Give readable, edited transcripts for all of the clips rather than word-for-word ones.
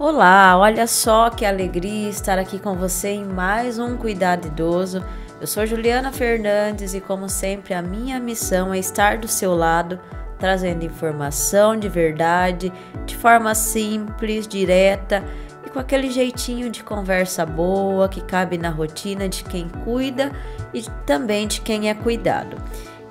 Olá, olha só que alegria estar aqui com você em mais um Cuidado Idoso. Eu sou Juliana Fernandes e, como sempre, a minha missão é estar do seu lado, trazendo informação de verdade, de forma simples, direta e com aquele jeitinho de conversa boa que cabe na rotina de quem cuida e também de quem é cuidado.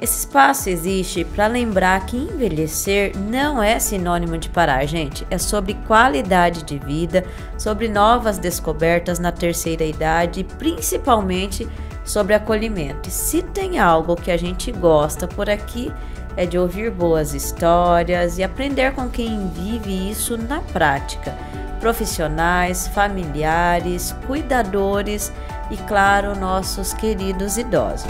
Esse espaço existe para lembrar que envelhecer não é sinônimo de parar, gente. É sobre qualidade de vida, sobre novas descobertas na terceira idade e principalmente sobre acolhimento. E se tem algo que a gente gosta por aqui é de ouvir boas histórias e aprender com quem vive isso na prática. Profissionais, familiares, cuidadores e, claro, nossos queridos idosos.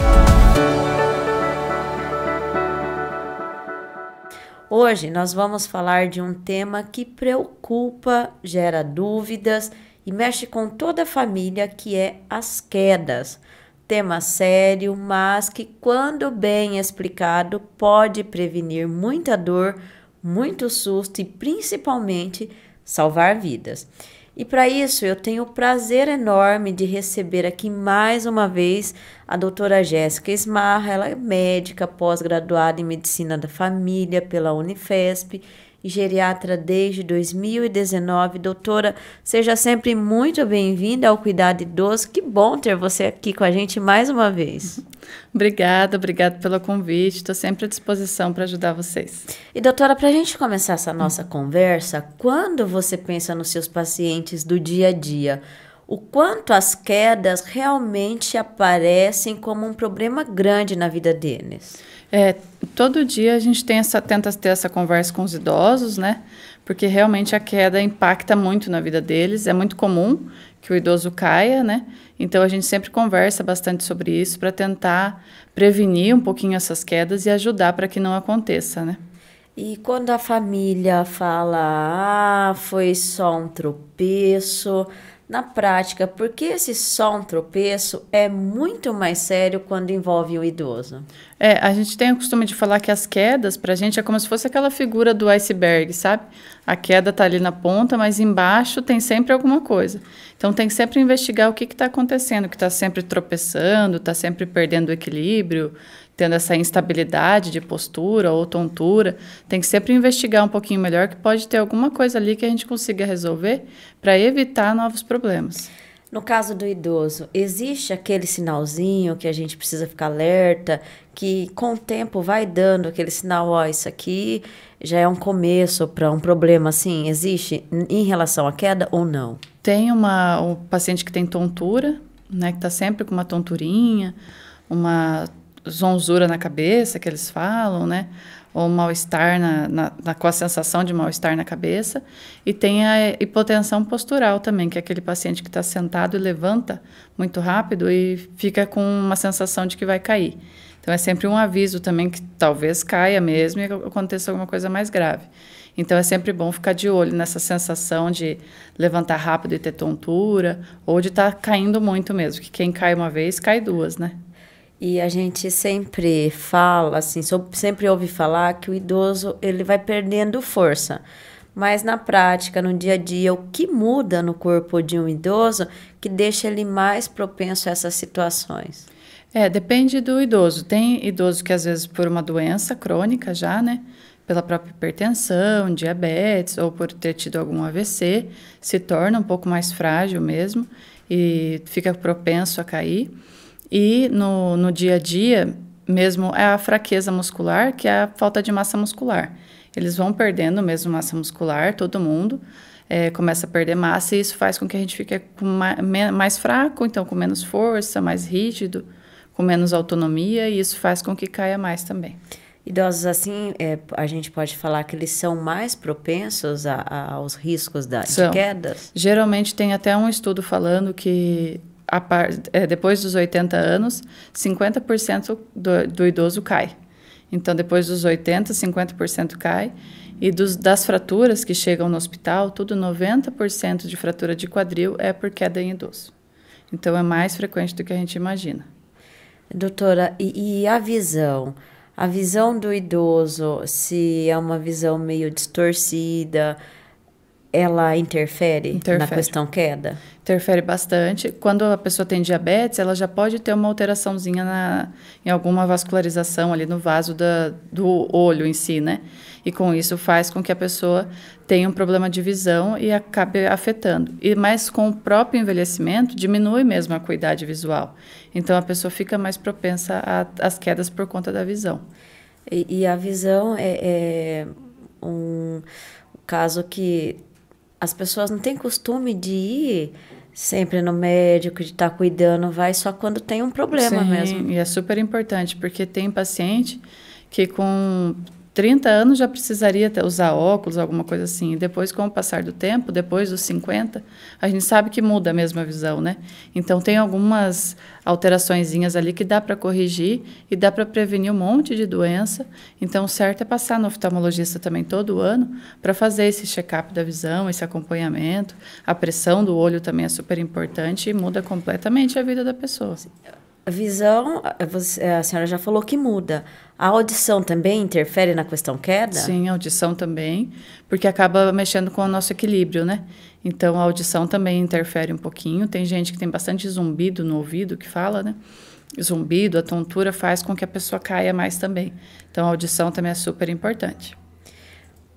Hoje nós vamos falar de um tema que preocupa, gera dúvidas e mexe com toda a família, que é as quedas. Tema sério, mas que, quando bem explicado, pode prevenir muita dor, muito susto e principalmente salvar vidas. E para isso eu tenho o prazer enorme de receber aqui mais uma vez a doutora Jéssica Esmarra. Ela é médica pós-graduada em Medicina da Família pela Unifesp e geriatra desde 2019. Doutora, seja sempre muito bem-vinda ao Cuidado Idoso. Que bom ter você aqui com a gente mais uma vez. Obrigada pelo convite. Estou sempre à disposição para ajudar vocês. E doutora, para a gente começar essa nossa conversa, quando você pensa nos seus pacientes do dia a dia, o quanto as quedas realmente aparecem como um problema grande na vida deles? Todo dia a gente tenta ter essa conversa com os idosos, né? Porque realmente a queda impacta muito na vida deles. É muito comum que o idoso caia, né? Então a gente sempre conversa bastante sobre isso para tentar prevenir um pouquinho essas quedas e ajudar para que não aconteça, né? E quando a família fala, foi só um tropeço, na prática, por que esse só um tropeço é muito mais sério quando envolve o idoso? A gente tem o costume de falar que as quedas, para a gente, é como se fosse aquela figura do iceberg, sabe? A queda está ali na ponta, mas embaixo tem sempre alguma coisa. Então, tem que sempre investigar o que está acontecendo, que está sempre tropeçando, está sempre perdendo o equilíbrio, tendo essa instabilidade de postura ou tontura. Tem que sempre investigar um pouquinho melhor, que pode ter alguma coisa ali que a gente consiga resolver para evitar novos problemas. No caso do idoso, existe aquele sinalzinho que a gente precisa ficar alerta, que com o tempo vai dando aquele sinal, ó, isso aqui já é um começo para um problema, assim, existe em relação à queda ou não? Tem um paciente que tem tontura, né, que está sempre com uma tonturinha, uma zonzura na cabeça, que eles falam, né? Ou mal-estar com a sensação de mal-estar na cabeça. E tem a hipotensão postural também, que é aquele paciente que está sentado e levanta muito rápido e fica com uma sensação de que vai cair. Então, é sempre um aviso também que talvez caia mesmo e aconteça alguma coisa mais grave. Então, é sempre bom ficar de olho nessa sensação de levantar rápido e ter tontura, ou de estar caindo muito mesmo, que quem cai uma vez, cai duas, né? E a gente sempre fala, assim, sempre ouve falar que o idoso ele vai perdendo força. Mas na prática, no dia a dia, o que muda no corpo de um idoso que deixa ele mais propenso a essas situações? Depende do idoso. Tem idoso que às vezes por uma doença crônica já, né? Pela própria hipertensão, diabetes ou por ter tido algum AVC, se torna um pouco mais frágil mesmo e fica propenso a cair. E no dia a dia, mesmo é a fraqueza muscular, que é a falta de massa muscular. Eles vão perdendo mesmo massa muscular, todo mundo começa a perder massa, e isso faz com que a gente fique mais fraco, então com menos força, mais rígido, com menos autonomia, e isso faz com que caia mais também. Idosos assim, a gente pode falar que eles são mais propensos aos riscos de quedas? Geralmente tem até um estudo falando que depois dos 80 anos, 50% do idoso cai. Então, depois dos 80, 50% cai. E das fraturas que chegam no hospital, 90% de fratura de quadril é por queda em idoso. Então, é mais frequente do que a gente imagina. Doutora, e a visão? A visão do idoso, se é uma visão meio distorcida, ela interfere na Interfere. questão queda? Interfere bastante. Quando a pessoa tem diabetes, ela já pode ter uma alteraçãozinha em alguma vascularização ali no vaso do olho em si, né? E com isso faz com que a pessoa tenha um problema de visão e acabe afetando. Mas com o próprio envelhecimento, diminui mesmo a acuidade visual. Então, a pessoa fica mais propensa às quedas por conta da visão. E a visão é um caso que as pessoas não têm costume de ir sempre no médico, de estar cuidando, vai só quando tem um problema. Sim, mesmo. E é super importante, porque tem paciente que com 30 anos já precisaria usar óculos, alguma coisa assim. E depois, com o passar do tempo, depois dos 50, a gente sabe que muda mesmo a visão, né? Então, tem algumas alteraçõezinhas ali que dá para corrigir e dá para prevenir um monte de doença. Então, o certo é passar no oftalmologista também todo ano para fazer esse check-up da visão, esse acompanhamento. A pressão do olho também é super importante e muda completamente a vida da pessoa. A visão, a senhora já falou que muda. A audição também interfere na questão queda? Sim, a audição também, porque acaba mexendo com o nosso equilíbrio, né? Então, a audição também interfere um pouquinho. Tem gente que tem bastante zumbido no ouvido, que fala, né? Zumbido, a tontura faz com que a pessoa caia mais também. Então, a audição também é super importante.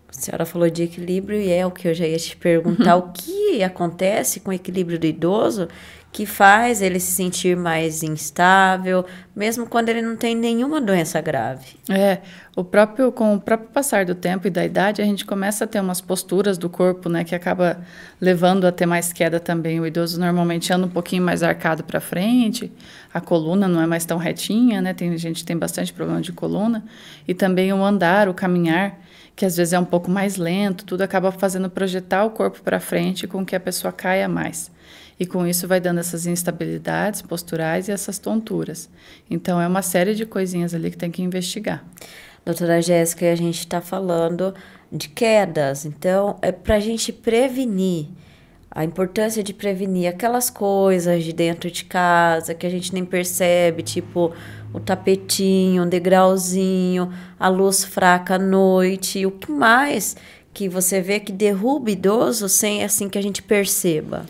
A senhora falou de equilíbrio e é o que eu já ia te perguntar. O que acontece com o equilíbrio do idoso que faz ele se sentir mais instável, mesmo quando ele não tem nenhuma doença grave? Com o próprio passar do tempo e da idade, a gente começa a ter umas posturas do corpo, né, que acaba levando a ter mais queda também. O idoso normalmente anda um pouquinho mais arcado para frente, a coluna não é mais tão retinha, né? Tem gente que tem bastante problema de coluna. E também o andar, o caminhar, que às vezes é um pouco mais lento, tudo acaba fazendo projetar o corpo para frente com que a pessoa caia mais. E com isso vai dando essas instabilidades posturais e essas tonturas. Então, é uma série de coisinhas ali que tem que investigar. Doutora Jéssica, a gente está falando de quedas, então é para a gente prevenir, a importância de prevenir aquelas coisas de dentro de casa que a gente nem percebe, tipo o tapetinho, um degrauzinho, a luz fraca à noite, o que mais que você vê que derruba idoso sem assim que a gente perceba?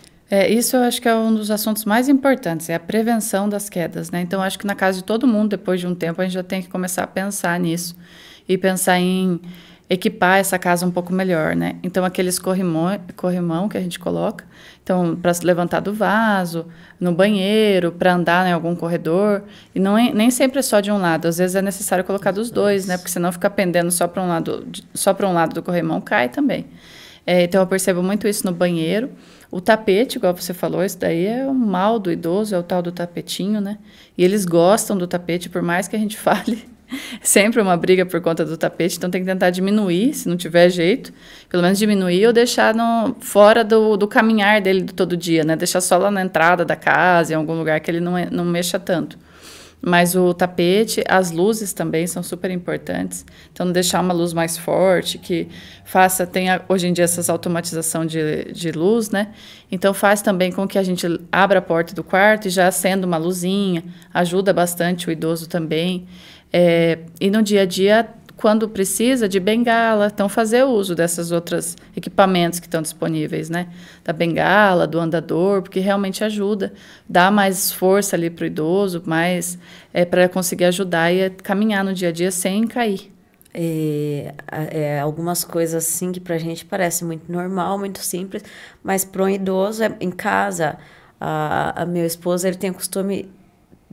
Isso eu acho que é um dos assuntos mais importantes, é a prevenção das quedas, né? Então, acho que na casa de todo mundo, depois de um tempo, a gente já tem que começar a pensar nisso e pensar em equipar essa casa um pouco melhor, né? Então, aqueles corrimão que a gente coloca, então, para se levantar do vaso, no banheiro, para andar em algum corredor, e nem sempre é só de um lado, às vezes é necessário colocar dos dois, né? Porque senão fica pendendo só para um lado do corrimão, cai também. Então, eu percebo muito isso no banheiro. O tapete, igual você falou, isso daí é o mal do idoso, é o tal do tapetinho, né? E eles gostam do tapete, por mais que a gente fale, sempre uma briga por conta do tapete, então tem que tentar diminuir, se não tiver jeito, pelo menos diminuir ou deixar fora do caminhar dele todo dia, né? Deixar só lá na entrada da casa, em algum lugar que ele não mexa tanto. Mas o tapete, as luzes também são super importantes. Então, deixar uma luz mais forte, que hoje em dia essas automatização de luz, né? Então, faz também com que a gente abra a porta do quarto e já acenda uma luzinha, ajuda bastante o idoso também. E no dia a dia, quando precisa, de bengala, então fazer uso desses outros equipamentos que estão disponíveis, né? Da bengala, do andador, porque realmente ajuda, dá mais força ali para o idoso, mais para conseguir ajudar e caminhar no dia a dia sem cair. Algumas coisas assim que para a gente parece muito normal, muito simples, mas para um idoso, em casa, a meu esposo, ele tem o costume,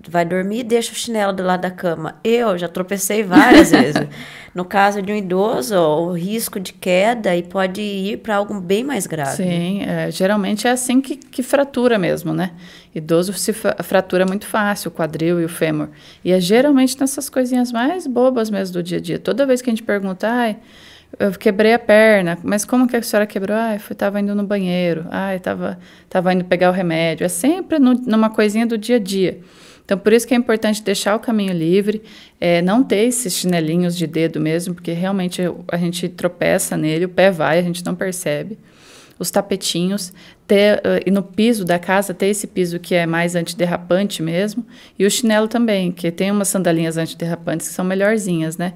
vai dormir e deixa o chinelo do lado da cama. Eu já tropecei várias vezes. No caso de um idoso, o risco de queda e pode ir para algo bem mais grave. Sim, geralmente é assim que fratura mesmo, né? Idoso se fratura muito fácil, o quadril e o fêmur. E é geralmente nessas coisinhas mais bobas mesmo do dia a dia. Toda vez que a gente pergunta, eu quebrei a perna, mas como que a senhora quebrou? Estava indo no banheiro, estava indo pegar o remédio. É sempre numa coisinha do dia a dia. Então, por isso que é importante deixar o caminho livre, não ter esses chinelinhos de dedo mesmo, porque realmente a gente tropeça nele, o pé vai, a gente não percebe. Os tapetinhos, e no piso da casa, ter esse piso que é mais antiderrapante mesmo, e o chinelo também, que tem umas sandalinhas antiderrapantes que são melhorzinhas, né?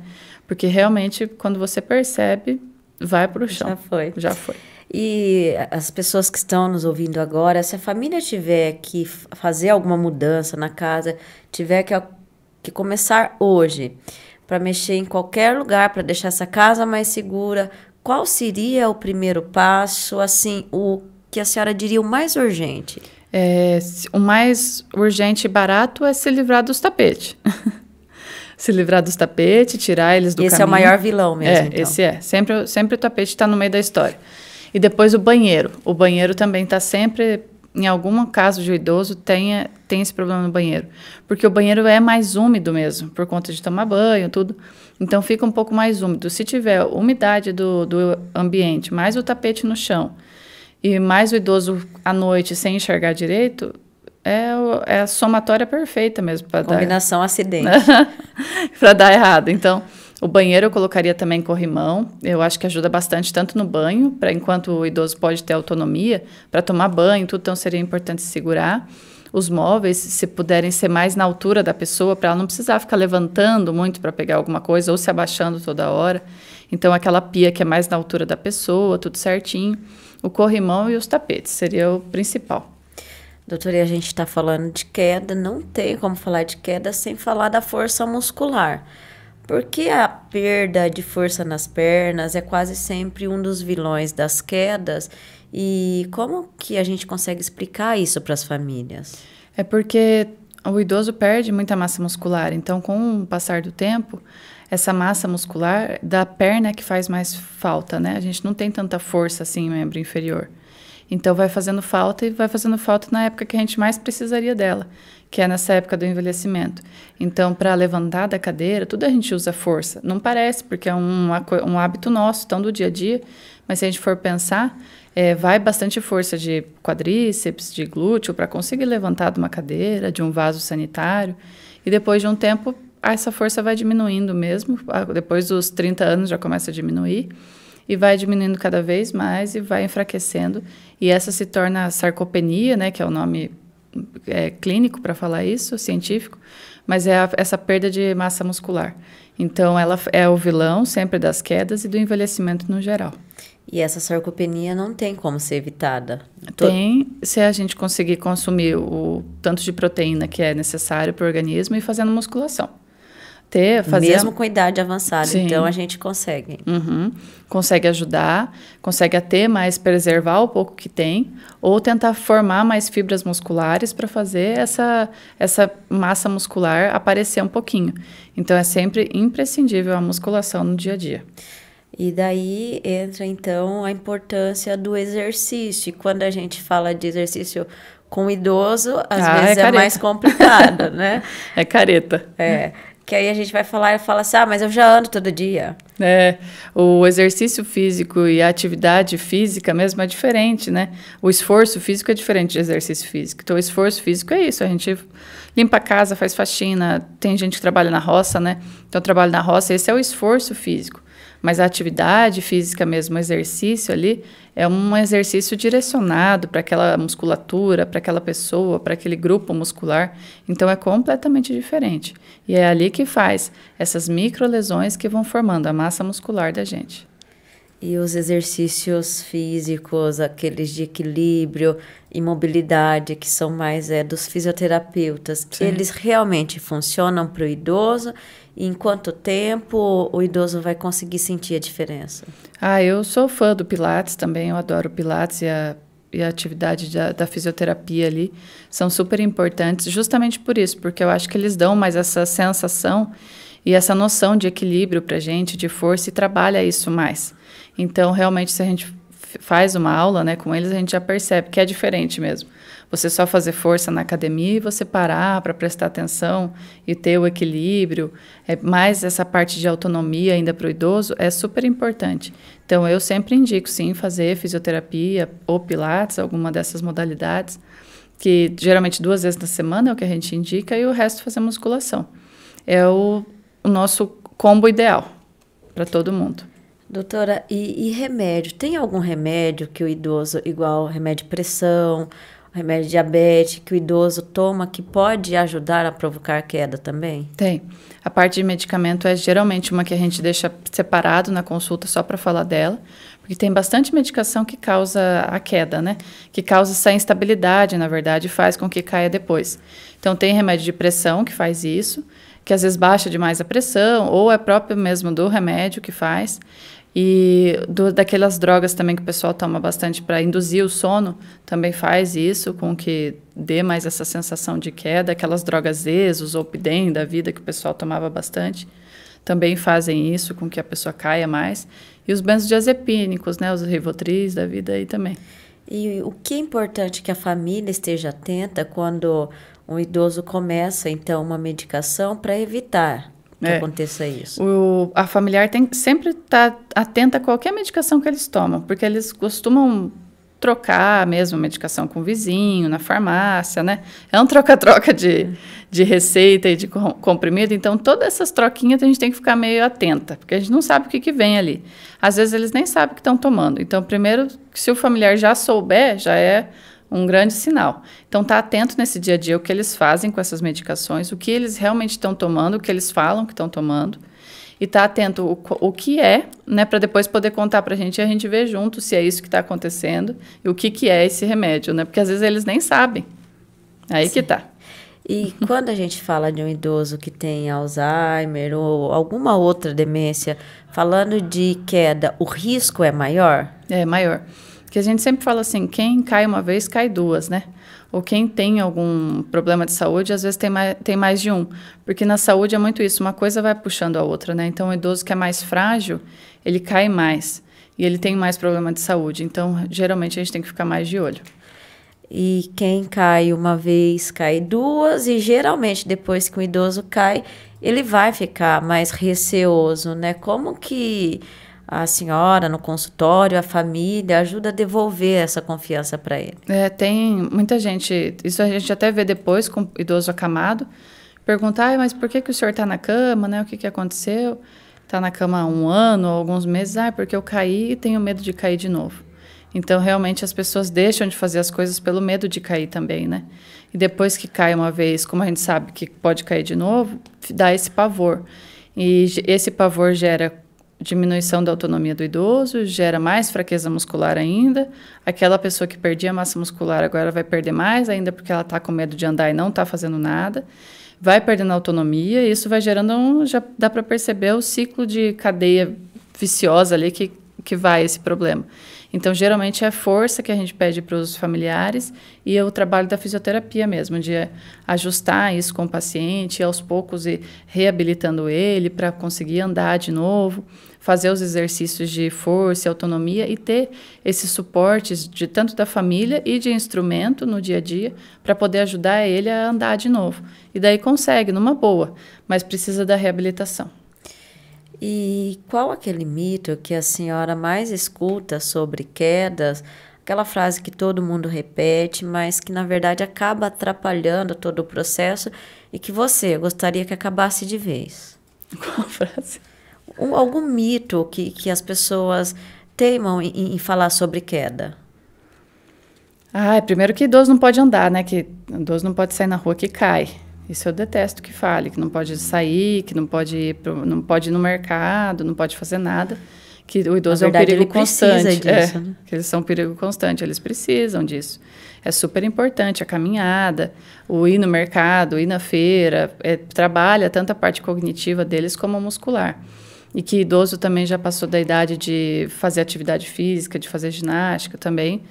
Porque realmente, quando você percebe, vai para o chão. Já foi. Já foi. E as pessoas que estão nos ouvindo agora, se a família tiver que fazer alguma mudança na casa, tiver que começar hoje para mexer em qualquer lugar, para deixar essa casa mais segura, qual seria o primeiro passo, assim, o que a senhora diria o mais urgente? O mais urgente e barato é se livrar dos tapetes. Se livrar dos tapetes, tirar eles do caminho. Esse é o maior vilão mesmo, então. Esse é. Sempre o tapete está no meio da história. E depois o banheiro. O banheiro também está sempre, em algum caso de idoso, tem esse problema no banheiro. Porque o banheiro é mais úmido mesmo, por conta de tomar banho, tudo. Então, fica um pouco mais úmido. Se tiver umidade do ambiente, mais o tapete no chão, e mais o idoso à noite sem enxergar direito, é a somatória perfeita mesmo. Combinação acidente. Para dar errado. Então, o banheiro eu colocaria também corrimão. Eu acho que ajuda bastante, tanto no banho, enquanto o idoso pode ter autonomia, para tomar banho, tudo, então seria importante segurar. Os móveis, se puderem ser mais na altura da pessoa, para ela não precisar ficar levantando muito para pegar alguma coisa, ou se abaixando toda hora. Então, aquela pia que é mais na altura da pessoa, tudo certinho. O corrimão e os tapetes seria o principal. Doutora, e a gente está falando de queda, não tem como falar de queda sem falar da força muscular. Porque a perda de força nas pernas é quase sempre um dos vilões das quedas. E como que a gente consegue explicar isso para as famílias? É porque o idoso perde muita massa muscular. Então, com o passar do tempo, essa massa muscular da perna é que faz mais falta, né? A gente não tem tanta força assim no membro inferior. Então, vai fazendo falta na época que a gente mais precisaria dela, que é nessa época do envelhecimento. Então, para levantar da cadeira, tudo a gente usa força. Não parece, porque é um hábito nosso, tão do dia a dia, mas se a gente for pensar, vai bastante força de quadríceps, de glúteo, para conseguir levantar de uma cadeira, de um vaso sanitário. E depois de um tempo, essa força vai diminuindo mesmo. Depois dos 30 anos já começa a diminuir. E vai diminuindo cada vez mais e vai enfraquecendo. E essa se torna sarcopenia, né, que é o nome clínico para falar isso, científico, mas é essa perda de massa muscular. Então, ela é o vilão sempre das quedas e do envelhecimento no geral. E essa sarcopenia não tem como ser evitada? Tem, se a gente conseguir consumir o tanto de proteína que é necessário para o organismo e fazendo musculação. Mesmo com idade avançada, Sim. Então a gente consegue. Consegue ajudar, consegue até mais preservar o pouco que tem, ou tentar formar mais fibras musculares para fazer essa massa muscular aparecer um pouquinho. Então, é sempre imprescindível a musculação no dia a dia. E daí entra, então, a importância do exercício. E quando a gente fala de exercício com idoso, às vezes é mais complicado, né? É careta. Que aí a gente vai falar e fala assim, mas eu já ando todo dia. O exercício físico e a atividade física mesmo é diferente, né? O esforço físico é diferente de exercício físico. Então, o esforço físico é isso, a gente limpa a casa, faz faxina, tem gente que trabalha na roça, né? Então, trabalho na roça, esse é o esforço físico. Mas a atividade física mesmo, o exercício ali, é um exercício direcionado para aquela musculatura, para aquela pessoa, para aquele grupo muscular. Então, é completamente diferente. E é ali que faz essas microlesões que vão formando a massa muscular da gente. E os exercícios físicos, aqueles de equilíbrio e mobilidade, que são mais dos fisioterapeutas, Sim. Eles realmente funcionam para o idoso? E em quanto tempo o idoso vai conseguir sentir a diferença? Eu sou fã do Pilates também, eu adoro o Pilates e a atividade da fisioterapia ali. São super importantes justamente por isso, porque eu acho que eles dão mais essa sensação e essa noção de equilíbrio para a gente, de força, e trabalha isso mais. Então, realmente, se a gente faz uma aula, né, com eles, a gente já percebe que é diferente mesmo. Você só fazer força na academia e você parar para prestar atenção e ter o equilíbrio, mais essa parte de autonomia ainda para o idoso é super importante. Então, eu sempre indico, sim, fazer fisioterapia ou pilates, alguma dessas modalidades, que geralmente 2 vezes na semana é o que a gente indica, e o resto fazer musculação. É o nosso combo ideal para todo mundo. Doutora, e remédio? Tem algum remédio que o idoso, igual remédio de pressão, remédio de diabetes, que o idoso toma que pode ajudar a provocar queda também? Tem. A parte de medicamento é geralmente uma que a gente deixa separado na consulta só para falar dela, Porque tem bastante medicação que causa a queda, né? Que causa essa instabilidade, na verdade, e faz com que caia depois. Então, tem remédio de pressão que faz isso, que às vezes baixa demais a pressão, ou é próprio mesmo do remédio que faz. E daquelas drogas também que o pessoal toma bastante para induzir o sono, também faz isso, com que dê mais essa sensação de queda. Aquelas drogas Z, os Zolpidem da vida que o pessoal tomava bastante, também fazem isso, com que a pessoa caia mais. E os benzodiazepínicos, né, os Rivotris da vida aí também. E o que é importante que a família esteja atenta quando um idoso começa, então, uma medicação para evitar que aconteça isso? A familiar tem que sempre estar atenta a qualquer medicação que eles tomam, porque eles costumam trocar mesmo a medicação com o vizinho, na farmácia, né? É um troca-troca de receita e de comprimido, então todas essas troquinhas a gente tem que ficar meio atenta, porque a gente não sabe o que vem ali. Às vezes eles nem sabem o que estão tomando. Então, primeiro, se o familiar já souber, já é um grande sinal. Então, tá atento nesse dia a dia o que eles fazem com essas medicações, o que eles realmente estão tomando, o que eles falam que estão tomando, e tá atento o que é, né, para depois poder contar para a gente e a gente ver junto se é isso que está acontecendo e o que é esse remédio, né? Porque às vezes eles nem sabem. Aí Sim. que tá. E quando a gente fala de um idoso que tem Alzheimer ou alguma outra demência, falando de queda, o risco é maior? É maior. Porque a gente sempre fala assim, quem cai uma vez, cai duas, né? Ou quem tem algum problema de saúde, às vezes tem mais de um. Porque na saúde é muito isso, uma coisa vai puxando a outra, né? Então, o idoso que é mais frágil, ele cai mais. E ele tem mais problema de saúde. Então, geralmente, a gente tem que ficar mais de olho. E quem cai uma vez, cai duas. E, geralmente, depois que o idoso cai, ele vai ficar mais receoso, né? Como que a senhora no consultório, a família, ajuda a devolver essa confiança para ele? Tem muita gente, isso a gente até vê depois com o idoso acamado, perguntar, mas por que o senhor está na cama, né? O que aconteceu? Está na cama há 1 ano, ou alguns meses, porque eu caí e tenho medo de cair de novo. Então, realmente, as pessoas deixam de fazer as coisas pelo medo de cair também, né? E depois que cai uma vez, como a gente sabe que pode cair de novo, dá esse pavor. E esse pavor gera diminuição da autonomia do idoso, gera mais fraqueza muscular ainda. Aquela pessoa que perdia massa muscular agora vai perder mais ainda porque ela está com medo de andar e não está fazendo nada. Vai perdendo autonomia e isso vai gerando, já dá para perceber o ciclo de cadeia viciosa ali que vai esse problema. Então, geralmente, é a força que a gente pede para os familiares e é o trabalho da fisioterapia mesmo, de ajustar isso com o paciente, e aos poucos ir reabilitando ele para conseguir andar de novo, fazer os exercícios de força e autonomia e ter esses suportes de tanto da família e de instrumento no dia a dia para poder ajudar ele a andar de novo. E daí consegue, numa boa, mas precisa da reabilitação. E qual aquele mito que a senhora mais escuta sobre quedas? Aquela frase que todo mundo repete, mas que na verdade acaba atrapalhando todo o processo e que você gostaria que acabasse de vez. Qual frase? Algum mito que as pessoas teimam em falar sobre queda? Primeiro que idoso não pode andar, né? Que idoso não pode sair na rua que cai. Isso eu detesto que fale, que não pode sair, que não pode ir no mercado, não pode fazer nada. Que o idoso verdade, é um perigo constante. Disso, né? Que eles são um perigo constante, eles precisam disso. É super importante a caminhada, o ir no mercado, o ir na feira, trabalha tanto a parte cognitiva deles como a muscular. E que idoso também já passou da idade de fazer atividade física, de fazer ginástica também.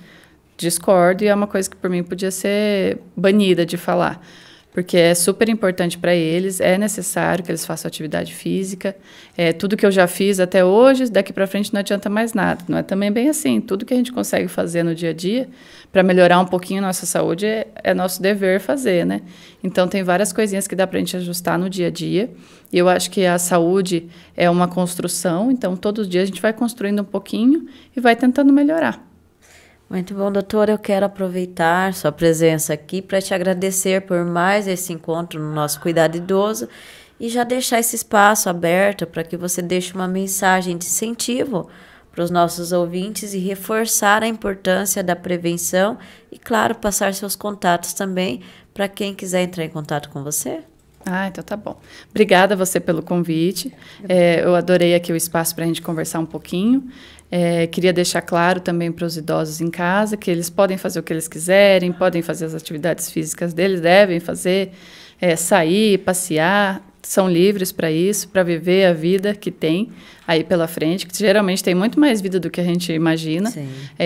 Discordo e é uma coisa que por mim podia ser banida de falar. Porque é super importante para eles, é necessário que eles façam atividade física. Tudo que eu já fiz até hoje, daqui para frente não adianta mais nada. Não é também bem assim. Tudo que a gente consegue fazer no dia a dia para melhorar um pouquinho a nossa saúde é nosso dever fazer, né? Então, tem várias coisinhas que dá para a gente ajustar no dia a dia. E eu acho que a saúde é uma construção. Então, todos os dias a gente vai construindo um pouquinho e vai tentando melhorar. Muito bom, doutora. Eu quero aproveitar sua presença aqui para te agradecer por mais esse encontro no nosso Cuidado Idoso e já deixar esse espaço aberto para que você deixe uma mensagem de incentivo para os nossos ouvintes e reforçar a importância da prevenção e, claro, passar seus contatos também para quem quiser entrar em contato com você. Então tá bom. Obrigada a você pelo convite. Eu adorei aqui o espaço para a gente conversar um pouquinho. Queria deixar claro também para os idosos em casa que eles podem fazer o que eles quiserem, podem fazer as atividades físicas deles, devem fazer, sair, passear, são livres para isso, para viver a vida que tem aí pela frente, que geralmente tem muito mais vida do que a gente imagina.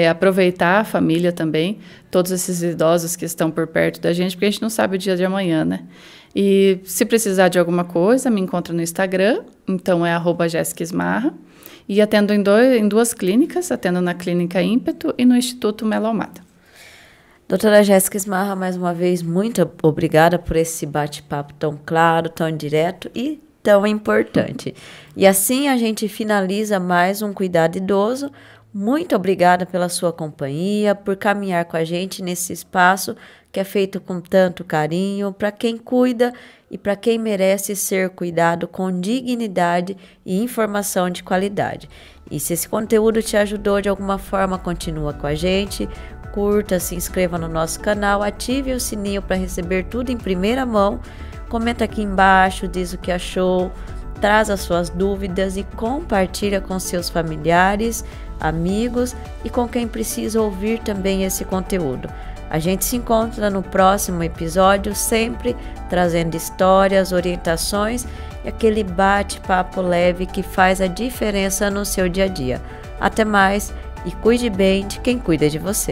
Aproveitar a família também, todos esses idosos que estão por perto da gente, porque a gente não sabe o dia de amanhã, né? E se precisar de alguma coisa, me encontra no Instagram, então é @JessicaEsmarra. E atendo em duas clínicas, atendo na Clínica Ímpeto e no Instituto Melo Almada. Doutora Jéssica Esmarra, mais uma vez, muito obrigada por esse bate-papo tão claro, tão direto e tão importante. E assim a gente finaliza mais um Cuidado Idoso. Muito obrigada pela sua companhia, por caminhar com a gente nesse espaço que é feito com tanto carinho para quem cuida e para quem merece ser cuidado com dignidade e informação de qualidade. E se esse conteúdo te ajudou de alguma forma, continua com a gente, curta, se inscreva no nosso canal, ative o sininho para receber tudo em primeira mão, comenta aqui embaixo, diz o que achou, traz as suas dúvidas e compartilha com seus familiares, amigos e com quem precisa ouvir também esse conteúdo. A gente se encontra no próximo episódio, sempre trazendo histórias, orientações e aquele bate-papo leve que faz a diferença no seu dia a dia. Até mais e cuide bem de quem cuida de você.